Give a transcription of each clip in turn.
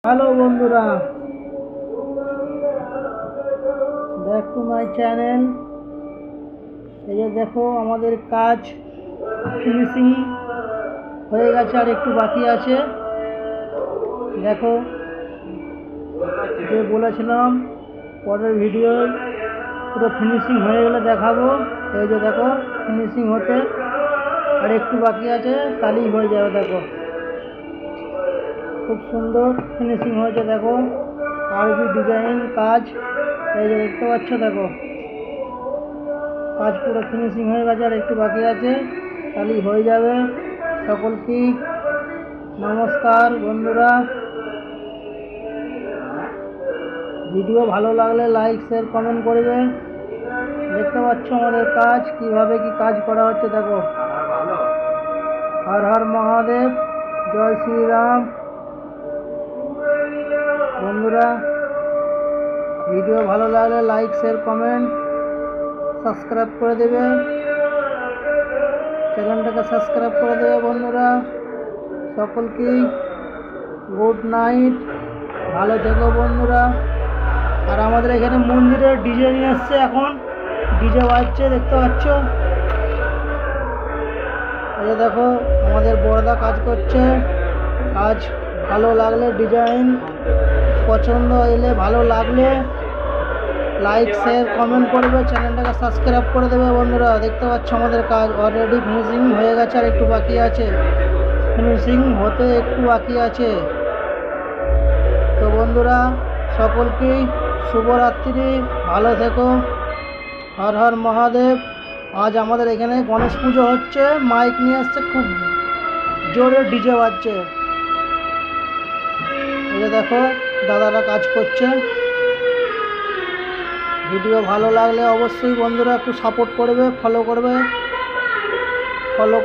Hello বন্ধুরা, back to my channel. এই যে দেখো, আমাদের কাজ ফিনিশিং হয়ে গেছে, আর একটু বাকি আছে। দেখো, যে বলেছিলাম পরের ভিডিও পুরো ফিনিশিং হয়ে গেলে দেখাবো। এই যে দেখো, ফিনিশিং হতে আর একটু বাকি আছে, তাহলেই হয়ে যাবে। দেখো, খুব সুন্দর ফিনিশিং হয়েছে। দেখো, আরবি ডিজাইন কাজ, এই যে দেখতে পাচ্ছ। দেখো, কাজ পুরো ফিনিশিং হয়ে গেছে, আর একটু বাকি আছে, তাহলেই হয়ে যাবে। সকলকে নমস্কার বন্ধুরা। ভিডিও ভালো লাগলে লাইক শেয়ার কমেন্ট করবে। দেখতে পাচ্ছ আমাদের কাজ কিভাবে কি কাজ করা হচ্ছে। দেখো, হর হর মহাদেব, জয় শ্রীরাম। বন্ধুরা, ভিডিও ভালো লাগলে লাইক শেয়ার কমেন্ট সাবস্ক্রাইব করে দেবে, চ্যানেলটাকে সাবস্ক্রাইব করে দেবে। বন্ধুরা, সকলকেই গুড নাইট, ভালো থেকো বন্ধুরা। আর আমাদের এখানে মন্দিরের ডিজে নিয়ে আসছে, এখন ডিজে বাজছে, দেখতে পাচ্ছ। এই যে দেখো, আমাদের বড়দা কাজ করছে। কাজ ভালো লাগলে, ডিজাইন পছন্দ এলে, ভালো লাগলে লাইক শেয়ার কমেন্ট করবে, চ্যানেলটাকে সাবস্ক্রাইব করে দেবে। বন্ধুরা, দেখতে পাচ্ছ আমাদের কাজ অলরেডি ফিনিশিং হয়ে গেছে, আর একটু বাকি আছে। ফিনিশিং হতে একটু বাকি আছে। তো বন্ধুরা, সকলকেই শুভরাত্রি, ভালো থেকো। হর হর মহাদেব। আজ আমাদের এখানে গণেশ পুজো হচ্ছে, মাইক নিয়ে আসছে, খুব জোরে ডিজে বাজছে। এই যে দেখো, দাদারা কাজ করছে। ভিডিও ভালো লাগলে অবশ্যই বন্ধুরা একটু সাপোর্ট করবে, ফলো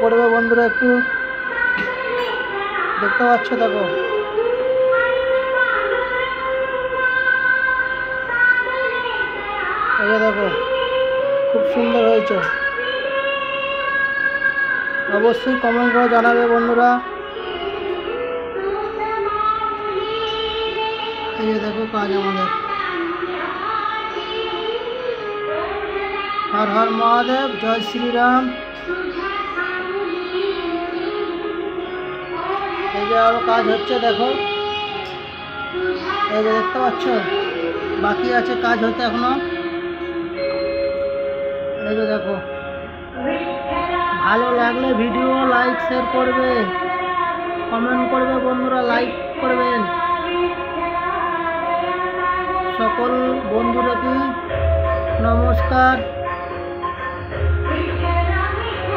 করবে বন্ধুরা। একটু দেখতে পাচ্ছ। দেখো, এই যে দেখো, খুব সুন্দর হয়েছে। অবশ্যই কমেন্ট করে জানাবে বন্ধুরা। এই যে দেখো, কাজ আমাদের। হর হর মহাদেব, জয় শ্রীরাম। এই যে আরো কাজ হচ্ছে। দেখো, এই যে দেখতে পাচ্ছ, বাকি আছে কাজ হতে এখনো। এই যে দেখো, ভালো লাগলে ভিডিও লাইক শেয়ার করবে, কমেন্ট করবে বন্ধুরা, লাইক করবেন। সকল বন্ধুরাকে নমস্কার।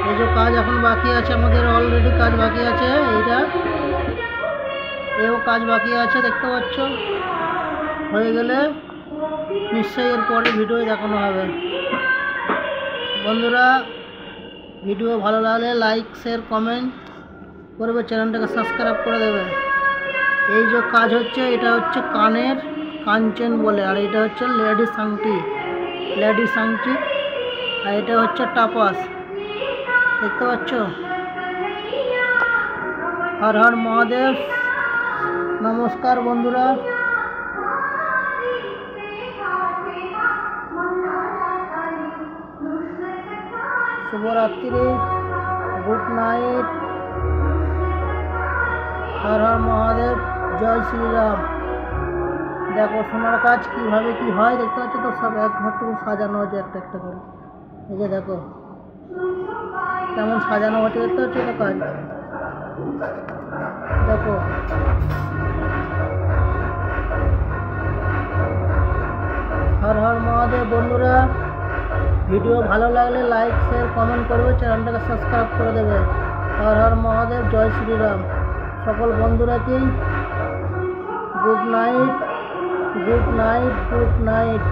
এই যে কাজ এখন বাকি আছে, আমাদের অলরেডি কাজ বাকি আছে। এও কাজ বাকি আছে, দেখতে পাচ্ছ। হয়ে গেলে নিশ্চয়ই এর পরে ভিডিও দেখানো হবে। বন্ধুরা, ভিডিও ভালো লাগলে লাইক শেয়ার কমেন্ট করবে, চ্যানেলটাকে সাবস্ক্রাইব করে দেবে। এই যে কাজ হচ্ছে, এটা হচ্ছে কানের কাঞ্চন বলে, আর এটা হচ্ছে লেডিস আংটি, আর এটা হচ্ছে টাপাস, দেখতে পাচ্ছ। হর হর মহাদেব, নমস্কার বন্ধুরা। শুভরাত্রি, গুড নাইট, হর হর মহাদেব, জয় শ্রীরাম। দেখো, সোনার কাজ কিভাবে কি হয় দেখতে পাচ্ছ তো, সব এক হাত থেকে সাজানো হচ্ছে একটা একটা করে। এই যে দেখো, কেমন সাজানো হচ্ছে, দেখতে পাচ্ছ এটা কাজ। দেখো, হর হর মহাদেব। বন্ধুরা, ভিডিও ভালো লাগলে লাইক শেয়ার কমেন্ট করবে, চ্যানেলটাকে সাবস্ক্রাইব করে দেবে। হর হর মহাদেব, জয় শ্রীরাম। সকল বন্ধুরাকেই good night, good night, good night.